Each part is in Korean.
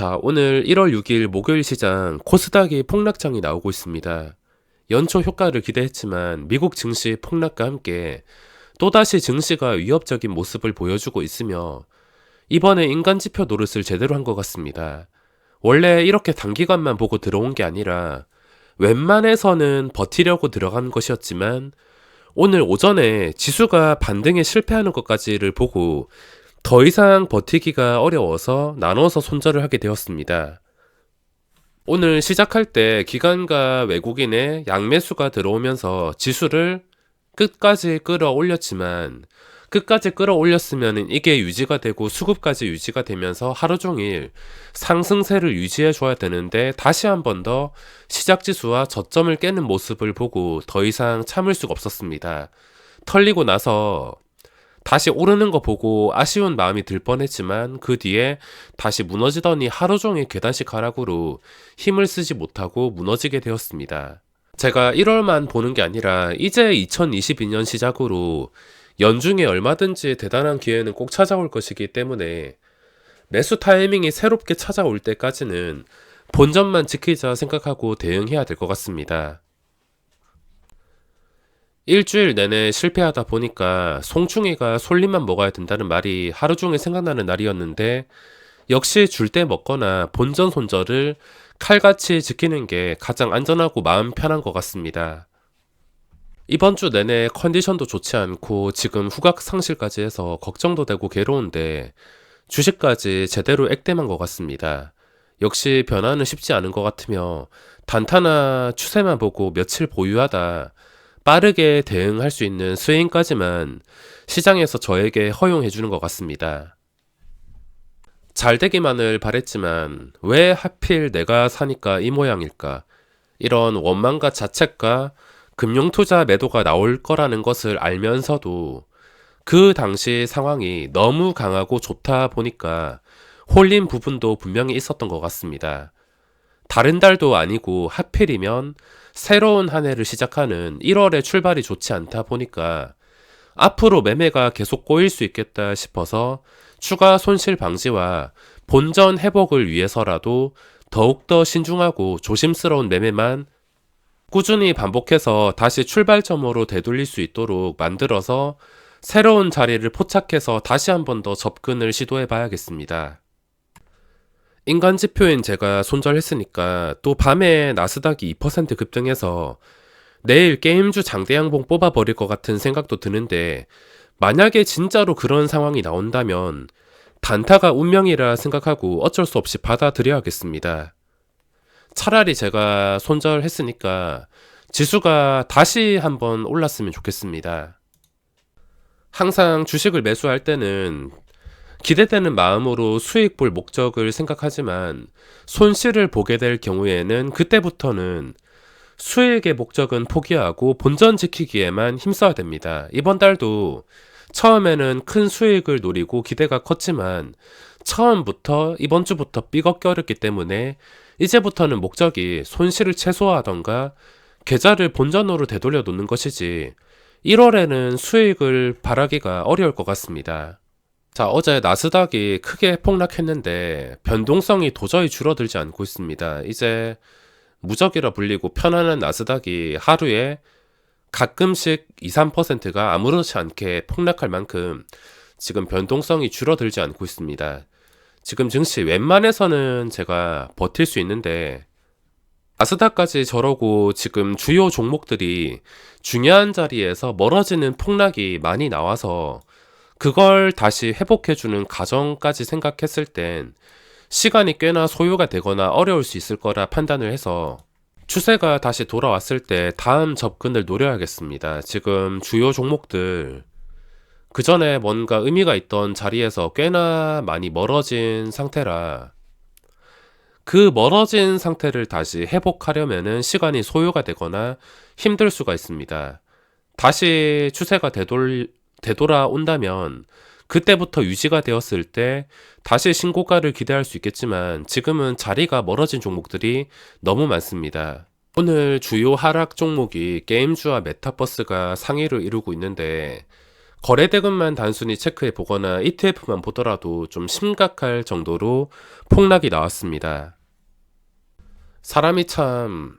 자, 오늘 1월 6일 목요일 시장 코스닥이 폭락장이 나오고 있습니다. 연초 효과를 기대했지만 미국 증시 폭락과 함께 또다시 증시가 위협적인 모습을 보여주고 있으며 이번에 인간지표 노릇을 제대로 한 것 같습니다. 원래 이렇게 단기간만 보고 들어온 게 아니라 웬만해서는 버티려고 들어간 것이었지만 오늘 오전에 지수가 반등에 실패하는 것까지를 보고 더 이상 버티기가 어려워서 나눠서 손절을 하게 되었습니다. 오늘 시작할 때 기관과 외국인의 양매수가 들어오면서 지수를 끝까지 끌어올렸지만 끝까지 끌어올렸으면 이게 유지가 되고 수급까지 유지가 되면서 하루 종일 상승세를 유지해 줘야 되는데 다시 한 번 더 시작 지수와 저점을 깨는 모습을 보고 더 이상 참을 수가 없었습니다. 털리고 나서 다시 오르는 거 보고 아쉬운 마음이 들 뻔했지만 그 뒤에 다시 무너지더니 하루 종일 계단식 하락으로 힘을 쓰지 못하고 무너지게 되었습니다. 제가 1월만 보는 게 아니라 이제 2022년 시작으로 연중에 얼마든지 대단한 기회는 꼭 찾아올 것이기 때문에 매수 타이밍이 새롭게 찾아올 때까지는 본전만 지키자 생각하고 대응해야 될 것 같습니다. 일주일 내내 실패하다 보니까 송충이가 솔잎만 먹어야 된다는 말이 하루 종일 생각나는 날이었는데 역시 줄 때 먹거나 본전 손절을 칼같이 지키는 게 가장 안전하고 마음 편한 것 같습니다. 이번 주 내내 컨디션도 좋지 않고 지금 후각 상실까지 해서 걱정도 되고 괴로운데 주식까지 제대로 액땜한 것 같습니다. 역시 변화는 쉽지 않은 것 같으며 단타나 추세만 보고 며칠 보유하다 빠르게 대응할 수 있는 스윙까지만 시장에서 저에게 허용해 주는 것 같습니다. 잘 되기만을 바랬지만 왜 하필 내가 사니까 이 모양일까? 이런 원망과 자책과 금융투자 매도가 나올 거라는 것을 알면서도 그 당시 상황이 너무 강하고 좋다 보니까 홀린 부분도 분명히 있었던 것 같습니다. 다른 달도 아니고 하필이면 새로운 한 해를 시작하는 1월에 출발이 좋지 않다 보니까 앞으로 매매가 계속 꼬일 수 있겠다 싶어서 추가 손실 방지와 본전 회복을 위해서라도 더욱더 신중하고 조심스러운 매매만 꾸준히 반복해서 다시 출발점으로 되돌릴 수 있도록 만들어서 새로운 자리를 포착해서 다시 한 번 더 접근을 시도해 봐야겠습니다. 인간지표인 제가 손절했으니까 또 밤에 나스닥이 2% 급등해서 내일 게임주 장대양봉 뽑아버릴 것 같은 생각도 드는데 만약에 진짜로 그런 상황이 나온다면 단타가 운명이라 생각하고 어쩔 수 없이 받아들여야겠습니다. 차라리 제가 손절했으니까 지수가 다시 한번 올랐으면 좋겠습니다. 항상 주식을 매수할 때는 기대되는 마음으로 수익 볼 목적을 생각하지만 손실을 보게 될 경우에는 그때부터는 수익의 목적은 포기하고 본전 지키기에만 힘써야 됩니다. 이번 달도 처음에는 큰 수익을 노리고 기대가 컸지만 처음부터 이번 주부터 삐걱거렸기 때문에 이제부터는 목적이 손실을 최소화하던가 계좌를 본전으로 되돌려 놓는 것이지 1월에는 수익을 바라기가 어려울 것 같습니다. 자, 어제 나스닥이 크게 폭락했는데 변동성이 도저히 줄어들지 않고 있습니다. 이제 무적이라 불리고 편안한 나스닥이 하루에 가끔씩 2, 3%가 아무렇지 않게 폭락할 만큼 지금 변동성이 줄어들지 않고 있습니다. 지금 증시 웬만해서는 제가 버틸 수 있는데 나스닥까지 저러고 지금 주요 종목들이 중요한 자리에서 멀어지는 폭락이 많이 나와서 그걸 다시 회복해주는 과정까지 생각했을 땐 시간이 꽤나 소요가 되거나 어려울 수 있을 거라 판단을 해서 추세가 다시 돌아왔을 때 다음 접근을 노려야겠습니다. 지금 주요 종목들 그 전에 뭔가 의미가 있던 자리에서 꽤나 많이 멀어진 상태라 그 멀어진 상태를 다시 회복하려면은 시간이 소요가 되거나 힘들 수가 있습니다. 다시 추세가 되돌아온다면 그때부터 유지가 되었을 때 다시 신고가를 기대할 수 있겠지만 지금은 자리가 멀어진 종목들이 너무 많습니다. 오늘 주요 하락 종목이 게임주와 메타버스가 상위를 이루고 있는데 거래대금만 단순히 체크해 보거나 ETF만 보더라도 좀 심각할 정도로 폭락이 나왔습니다. 사람이 참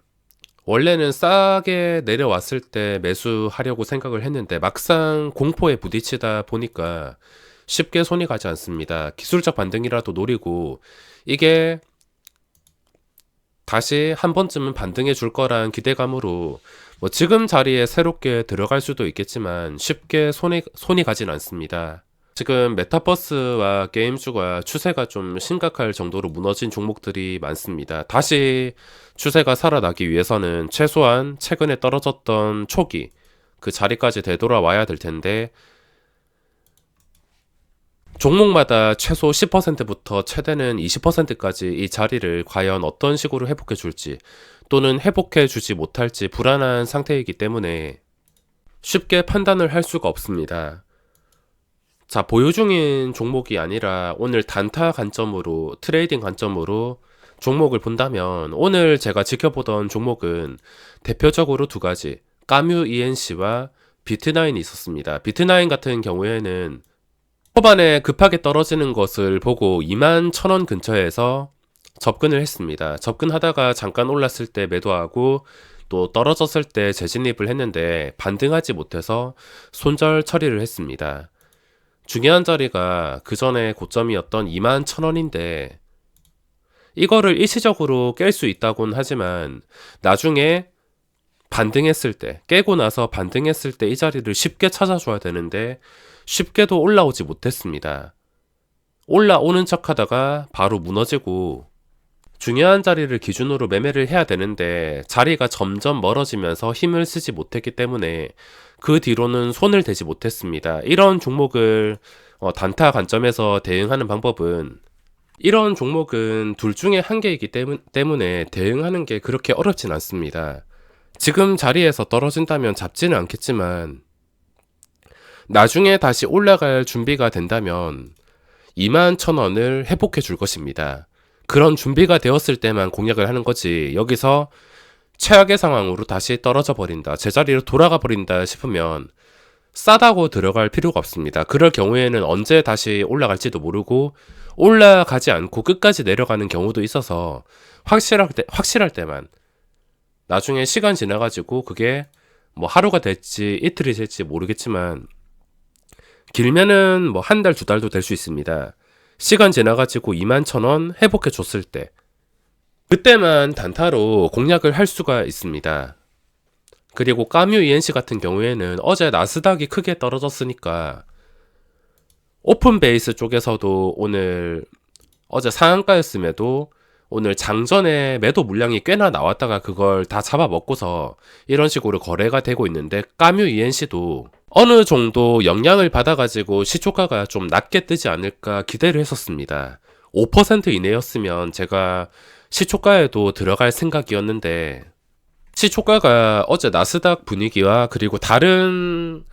원래는 싸게 내려왔을 때 매수하려고 생각을 했는데 막상 공포에 부딪히다 보니까 쉽게 손이 가지 않습니다. 기술적 반등이라도 노리고 이게 다시 한 번쯤은 반등해 줄 거란 기대감으로 뭐 지금 자리에 새롭게 들어갈 수도 있겠지만 쉽게 손이 가진 않습니다. 지금 메타버스와 게임주가 추세가 좀 심각할 정도로 무너진 종목들이 많습니다. 다시 추세가 살아나기 위해서는 최소한 최근에 떨어졌던 초기 그 자리까지 되돌아와야 될 텐데 종목마다 최소 10%부터 최대는 20%까지 이 자리를 과연 어떤 식으로 회복해 줄지 또는 회복해 주지 못할지 불안한 상태이기 때문에 쉽게 판단을 할 수가 없습니다. 자, 보유 중인 종목이 아니라 오늘 단타 관점으로, 트레이딩 관점으로 종목을 본다면 오늘 제가 지켜보던 종목은 대표적으로 두 가지, 까뮤 ENC와 비트나인이 있었습니다. 비트나인 같은 경우에는 초반에 급하게 떨어지는 것을 보고 21,000원 근처에서 접근을 했습니다. 접근하다가 잠깐 올랐을 때 매도하고 또 떨어졌을 때 재진입을 했는데 반등하지 못해서 손절 처리를 했습니다. 중요한 자리가 그 전에 고점이었던 21,000원인데 이거를 일시적으로 깰 수 있다곤 하지만 나중에 반등했을 때, 깨고 나서 반등했을 때 이 자리를 쉽게 찾아줘야 되는데 쉽게도 올라오지 못했습니다. 올라오는 척 하다가 바로 무너지고 중요한 자리를 기준으로 매매를 해야 되는데 자리가 점점 멀어지면서 힘을 쓰지 못했기 때문에 그 뒤로는 손을 대지 못했습니다. 이런 종목을 단타 관점에서 대응하는 방법은 이런 종목은 둘 중에 한 개이기 때문에 대응하는 게 그렇게 어렵진 않습니다. 지금 자리에서 떨어진다면 잡지는 않겠지만 나중에 다시 올라갈 준비가 된다면 21,000원을 회복해 줄 것입니다. 그런 준비가 되었을 때만 공략을 하는 거지 여기서 최악의 상황으로 다시 떨어져 버린다, 제자리로 돌아가 버린다 싶으면 싸다고 들어갈 필요가 없습니다. 그럴 경우에는 언제 다시 올라갈지도 모르고 올라가지 않고 끝까지 내려가는 경우도 있어서 확실할 때만 나중에 시간 지나가지고 그게 뭐 하루가 될지 이틀이 될지 모르겠지만 길면은 뭐 한 달, 두 달도 될 수 있습니다. 시간 지나가지고 21,000원 회복해 줬을 때 그때만 단타로 공략을 할 수가 있습니다. 그리고 까뮤 ENC 같은 경우에는 어제 나스닥이 크게 떨어졌으니까 오픈베이스 쪽에서도 오늘 어제 상한가였음에도 오늘 장전에 매도 물량이 꽤나 나왔다가 그걸 다 잡아먹고서 이런 식으로 거래가 되고 있는데 까뮤 ENC도 어느 정도 영향을 받아가지고 시초가가 좀 낮게 뜨지 않을까 기대를 했었습니다. 5% 이내였으면 제가 시초가에도 들어갈 생각이었는데 시초가가 어제 나스닥 분위기와 그리고 다른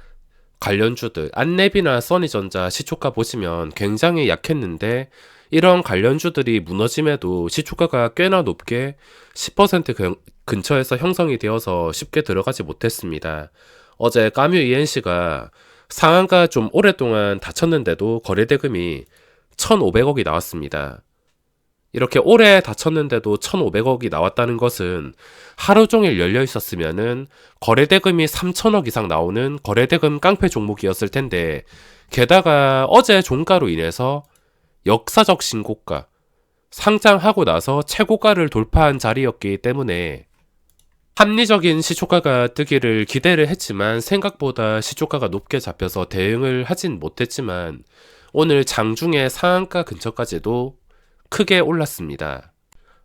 관련주들 안랩이나 써니전자 시초가 보시면 굉장히 약했는데 이런 관련주들이 무너짐에도 시초가가 꽤나 높게 10% 근처에서 형성이 되어서 쉽게 들어가지 못했습니다. 어제 까뮤 ENC가 상한가 좀 오랫동안 닫혔는데도 거래대금이 1,500억이 나왔습니다. 이렇게 오래 닫혔는데도 1,500억이 나왔다는 것은 하루 종일 열려 있었으면은 거래대금이 3,000억 이상 나오는 거래대금 깡패 종목이었을 텐데 게다가 어제 종가로 인해서 역사적 신고가, 상장하고 나서 최고가를 돌파한 자리였기 때문에 합리적인 시초가가 뜨기를 기대를 했지만 생각보다 시초가가 높게 잡혀서 대응을 하진 못했지만 오늘 장중에 상한가 근처까지도 크게 올랐습니다.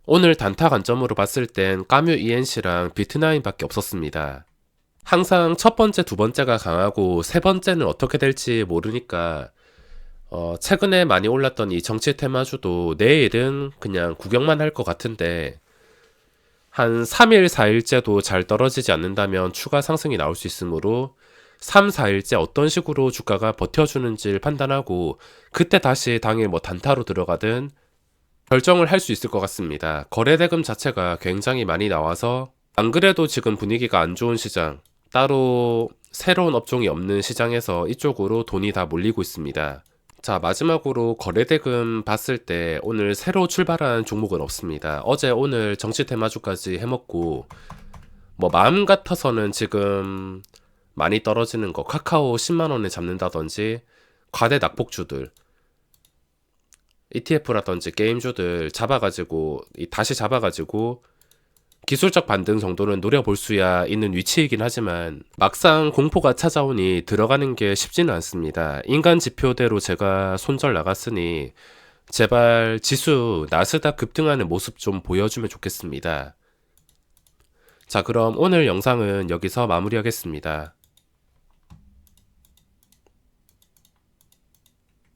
오늘 단타 관점으로 봤을 땐 까뮤 ENC랑 비트나인 밖에 없었습니다. 항상 첫 번째, 두 번째가 강하고 세 번째는 어떻게 될지 모르니까 최근에 많이 올랐던 이 정치 테마주도 내일은 그냥 구경만 할 것 같은데 한 3일, 4일째도 잘 떨어지지 않는다면 추가 상승이 나올 수 있으므로 3, 4일째 어떤 식으로 주가가 버텨주는지를 판단하고 그때 다시 당일 뭐 단타로 들어가든 결정을 할 수 있을 것 같습니다. 거래대금 자체가 굉장히 많이 나와서 안 그래도 지금 분위기가 안 좋은 시장 따로 새로운 업종이 없는 시장에서 이쪽으로 돈이 다 몰리고 있습니다. 자, 마지막으로 거래대금 봤을 때 오늘 새로 출발한 종목은 없습니다. 어제 오늘 정치 테마주까지 해먹고 뭐 마음 같아서는 지금 많이 떨어지는 거 카카오 10만원에 잡는다든지 과대 낙폭주들 ETF라든지 게임주들 잡아가지고 다시 잡아가지고 기술적 반등 정도는 노려볼 수야 있는 위치이긴 하지만 막상 공포가 찾아오니 들어가는 게 쉽지는 않습니다. 인간 지표대로 제가 손절 나갔으니 제발 지수 나스닥 급등하는 모습 좀 보여주면 좋겠습니다. 자, 그럼 오늘 영상은 여기서 마무리하겠습니다.